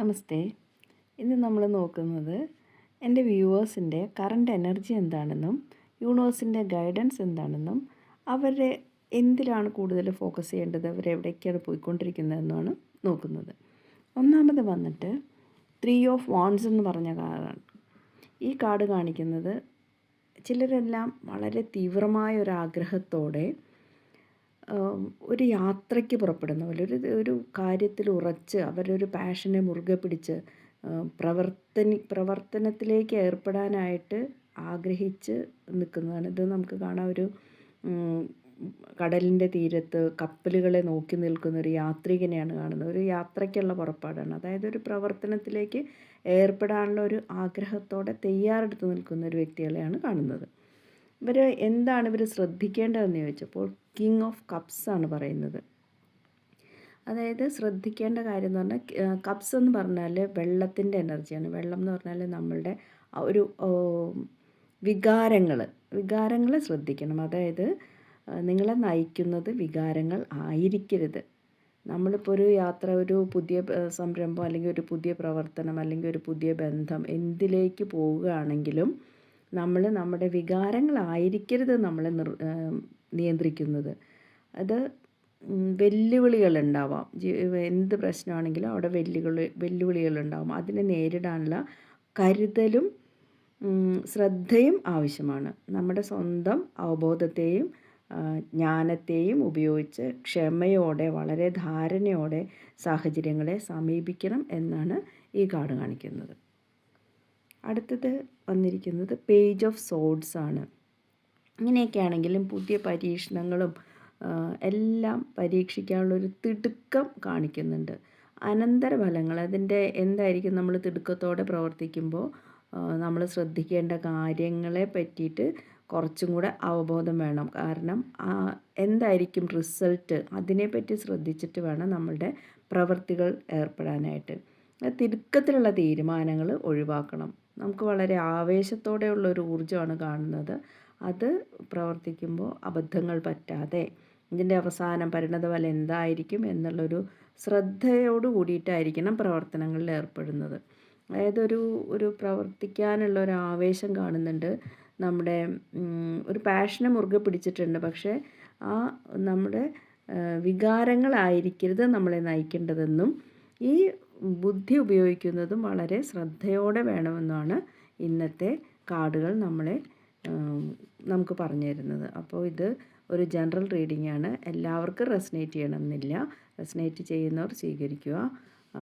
നമസ്തേ. ഇന്ന് നമ്മൾ നോക്കുന്നത് എൻ്റെ വ്യൂവേഴ്സിൻ്റെ കറണ്ട് എനർജി എന്താണെന്നും യൂണിവേഴ്സിൻ്റെ ഗൈഡൻസ് എന്താണെന്നും അവരെ എന്തിലാണ് കൂടുതൽ ഫോക്കസ് ചെയ്യേണ്ടത്, അവരെവിടേക്കാണ് പോയിക്കൊണ്ടിരിക്കുന്നതെന്നാണ് നോക്കുന്നത്. ഒന്നാമത് വന്നിട്ട് 3 ഓഫ് വാൺസ് എന്ന് പറഞ്ഞ കാർഡാണ്. ഈ കാർഡ് കാണിക്കുന്നത് ചിലരെല്ലാം വളരെ തീവ്രമായ ഒരു ആഗ്രഹത്തോടെ ഒരു യാത്രയ്ക്ക് പുറപ്പെടുന്ന പോലെ ഒരു കാര്യത്തിൽ ഉറച്ച് അവരൊരു പാഷനെ മുറുകെ പിടിച്ച് പ്രവർത്തനത്തിലേക്ക് ഏർപ്പെടാനായിട്ട് ആഗ്രഹിച്ച് നിൽക്കുന്നതാണ്. ഇത് നമുക്ക് കാണാം. ഒരു കടലിൻ്റെ തീരത്ത് കപ്പലുകളെ നോക്കി നിൽക്കുന്ന ഒരു യാത്രികനെയാണ് കാണുന്നത്. ഒരു യാത്രയ്ക്കുള്ള പുറപ്പാടാണ്. അതായത് ഒരു പ്രവർത്തനത്തിലേക്ക് ഏർപ്പെടാനുള്ള ഒരു ആഗ്രഹത്തോടെ തയ്യാറെടുത്ത് നിൽക്കുന്ന ഒരു വ്യക്തികളെയാണ് കാണുന്നത്. എന്താണ് ഇവർ ശ്രദ്ധിക്കേണ്ടതെന്ന് ചോദിച്ചപ്പോൾ കിങ് ഓഫ് കപ്സ് ആണ് പറയുന്നത്. അതായത് ശ്രദ്ധിക്കേണ്ട കാര്യം എന്ന് പറഞ്ഞാൽ, കപ്സ് എന്ന് പറഞ്ഞാൽ വെള്ളത്തിൻ്റെ എനർജിയാണ്. വെള്ളം എന്ന് പറഞ്ഞാൽ നമ്മളുടെ ഒരു വികാരങ്ങൾ ശ്രദ്ധിക്കണം. അതായത് നിങ്ങളെ നയിക്കുന്നത് വികാരങ്ങൾ ആയിരിക്കരുത്. നമ്മളിപ്പോൾ ഒരു യാത്ര, ഒരു പുതിയ സംരംഭം, അല്ലെങ്കിൽ ഒരു പുതിയ പ്രവർത്തനം, അല്ലെങ്കിൽ ഒരു പുതിയ ബന്ധം എന്തിലേക്ക് പോവുകയാണെങ്കിലും നമ്മുടെ വികാരങ്ങളായിരിക്കരുത് നമ്മളെ നിയന്ത്രിക്കുന്നത്. അത് വെല്ലുവിളികളുണ്ടാവാം. എന്ത് പ്രശ്നമാണെങ്കിലും അവിടെ വെല്ലുവിളികളുണ്ടാവും. അതിനെ നേരിടാനുള്ള കരുതലും ശ്രദ്ധയും ആവശ്യമാണ്. നമ്മുടെ സ്വന്തം അവബോധത്തെയും ജ്ഞാനത്തെയും ഉപയോഗിച്ച് ക്ഷമയോടെ, വളരെ ധാരണയോടെ സാഹചര്യങ്ങളെ സമീപിക്കണം എന്നാണ് ഈ കാർഡ് കാണിക്കുന്നത്. അടുത്തത് വന്നിരിക്കുന്നത് പേജ് ഓഫ് സോഡ്സ് ആണ്. ഇങ്ങനെയൊക്കെയാണെങ്കിലും പുതിയ പരീക്ഷണങ്ങളും എല്ലാം പരീക്ഷിക്കാനുള്ളൊരു തിടുക്കം കാണിക്കുന്നുണ്ട്. അനന്തരഫലങ്ങൾ, അതിൻ്റെ എന്തായിരിക്കും, നമ്മൾ തിടുക്കത്തോടെ പ്രവർത്തിക്കുമ്പോൾ നമ്മൾ ശ്രദ്ധിക്കേണ്ട കാര്യങ്ങളെ പറ്റിയിട്ട് കുറച്ചും കൂടെ അവബോധം വേണം. കാരണം എന്തായിരിക്കും റിസൾട്ട്, അതിനെപ്പറ്റി ശ്രദ്ധിച്ചിട്ട് വേണം നമ്മളുടെ പ്രവൃത്തികൾ ഏർപ്പെടാനായിട്ട്. തിടുക്കത്തിലുള്ള തീരുമാനങ്ങൾ ഒഴിവാക്കണം. നമുക്ക് വളരെ ആവേശത്തോടെയുള്ളൊരു ഊർജ്ജമാണ് കാണുന്നത്. അത് പ്രവർത്തിക്കുമ്പോൾ അബദ്ധങ്ങൾ പറ്റാതെ ഇതിൻ്റെ അവസാനം പരിണതഫലം എന്തായിരിക്കും എന്നുള്ളൊരു ശ്രദ്ധയോട് കൂടിയിട്ടായിരിക്കണം പ്രവർത്തനങ്ങളിൽ ഏർപ്പെടുന്നത്. അതായത് ഒരു പ്രവർത്തിക്കാനുള്ള ഒരു ആവേശം കാണുന്നുണ്ട്. നമ്മുടെ ഒരു പാഷനെ മുറുകെ പിടിച്ചിട്ടുണ്ട്. പക്ഷേ നമ്മുടെ വികാരങ്ങളായിരിക്കരുത് നമ്മളെ നയിക്കേണ്ടതെന്നും ഈ ബുദ്ധി ഉപയോഗിക്കുന്നതും വളരെ ശ്രദ്ധയോടെ വേണമെന്നാണ് ഇന്നത്തെ കാർഡുകൾ നമുക്ക് പറഞ്ഞു തരുന്നത്. അപ്പോൾ ഇത് ഒരു ജനറൽ റീഡിംഗ് ആണ്. എല്ലാവർക്കും റെസനേറ്റ് ചെയ്യണമെന്നില്ല. റെസനേറ്റ് ചെയ്യുന്നവർ സ്വീകരിക്കുക.